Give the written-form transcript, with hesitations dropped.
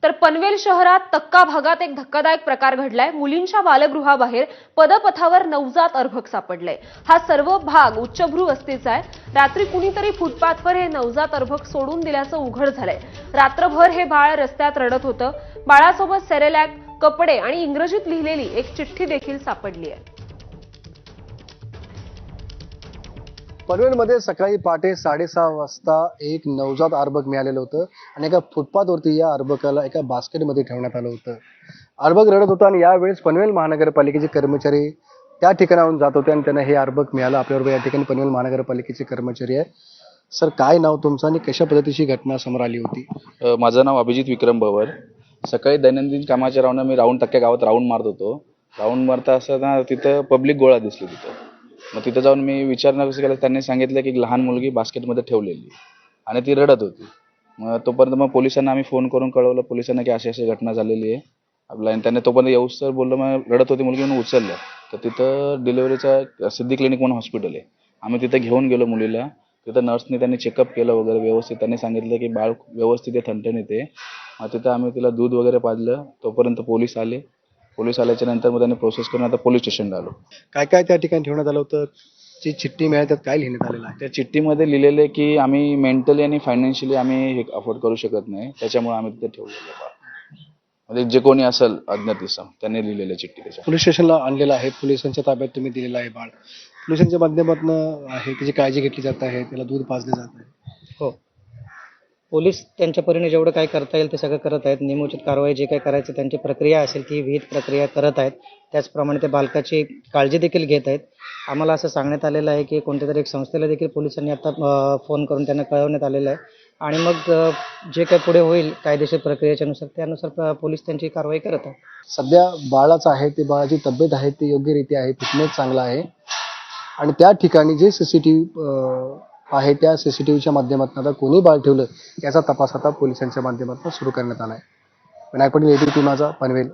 तर पनवेल शहरात तक्का भागात एक धक्कादायक प्रकार घडलाय। मुलींच्या बालगृहाबाहेर पदपथावर नवजात अर्भक सापडलंय। हा सर्व भाग उच्चभ्रू वस्तीचा आहे। रात्री कुणीतरी फुटपाथवर हे नवजात अर्भक सोडून दिल्याचं उघड झालंय। रात्रभर हे बाळ रस्त्यात रडत होतं। बाळासोबत सेरेलॅक, कपडे आणि इंग्रजीत लिहिलेली एक चिठ्ठी देखील सापडली आहे। पनवेलमध्ये सकाळी पहाटे 6:30 वाजता एक नवजात अर्भक मिळालेलं होतं आणि एका फुटपाथवरती या अर्भकाला एका बास्केटमध्ये ठेवण्यात आलं होतं। अर्भक रडत होता आणि यावेळेस पनवेल महानगरपालिकेचे कर्मचारी त्या ठिकाणाहून जात होते आणि त्यांना हे अर्भक मिळालं। आपल्याबरोबर या ठिकाणी पनवेल महानगरपालिकेचे कर्मचारी आहे। सर, काय नाव तुमचं आणि कशा पद्धतीची घटना समोर आली होती? माझं नाव अभिजित विक्रम भवर। सकाळी दैनंदिन कामाच्या राऊंड मी तक्क्या गावात राऊंड मारत होतो। राऊंड मारता असताना तिथं पब्लिक गोळा दिसली तिथं। मग तिथं जाऊन मी विचारणं कसं केलं, त्यांनी सांगितलं की एक लहान मुलगी बास्केटमध्ये ठेवलेली आणि ती रडत होती। मग तोपर्यंत पोलिसांना आम्ही फोन करून कळवलं पोलिसांना की अशी घटना झालेली आहे आपला, आणि त्यांनी तोपर्यंत येऊस तर बोललं, मग रडत होती मुलगी म्हणून उचललं। तर तिथं डिलिव्हरीचा सिद्धी क्लिनिक म्हणून हॉस्पिटल आहे, आम्ही तिथं घेऊन गेलो मुलीला। तिथं नर्सनी त्यांनी चेकअप केलं वगैरे व्यवस्थित। त्यांनी सांगितलं की बाळ व्यवस्थित आहे, ठणठणीत आहे। मग तिथं आम्ही तिला दूध वगैरे पाजलं। तोपर्यंत पोलीस आले। पोलीस आल्याच्या नंतर मग त्यांनी प्रोसेस करून आता पोलीस स्टेशनला आलो। काय काय त्या ठिकाणी ठेवण्यात आलं होतं? जी चिठ्ठी मिळाली त्यात काय लिहिण्यात आलेलं आहे? त्या चिठ्ठीमध्ये लिहिलेलं आहे की आम्ही मेंटली आणि फायनान्शियली आम्ही हे अफोर्ड करू शकत नाही, त्याच्यामुळे आम्ही तिथे ठेवलेलं बाळ। म्हणजे जे कोणी असेल अज्ञात इसम त्यांनी लिहिलेलं चिठ्ठी त्याच्या पोलीस स्टेशनला आणलेलं आहे, पोलिसांच्या ताब्यात तुम्ही दिलेलं आहे बाळ। पोलिसांच्या माध्यमातून आहे त्याची काळजी घेतली जात आहे, त्याला दूध पाजले जात आहे। हो, पोलीस त्यांच्या परीने जेवढं काय करता येईल ते सगळं करत आहेत। नियोजित कारवाई जे काही करायचं त्यांची प्रक्रिया असेल ती विहित प्रक्रिया करत आहेत। त्याचप्रमाणे ते बालकाची काळजी देखील घेत आहेत। आम्हाला असं सांगण्यात आलेलं आहे की कोणत्या तरी एक संस्थेला देखील पोलिसांनी आता फोन करून त्यांना कळवण्यात आलेलं आहे आणि मग जे काही पुढे होईल कायदेशीर प्रक्रियेच्यानुसार त्यानुसार पोलीस त्यांची कारवाई करत आहेत। सध्या बाळाचं आहे ते बाळाची तब्येत आहे ती योग्यरीत्या आहे, फिटनेस चांगला आहे आणि त्या ठिकाणी जे CCTV आहे त्या CCTVच्या माध्यमातून आता कोणी बाळ ठेवलं याचा तपास आता पोलिसांच्या माध्यमातून सुरू करण्यात आला आहे। विनायक पाटील, ABP माझा, पनवेल।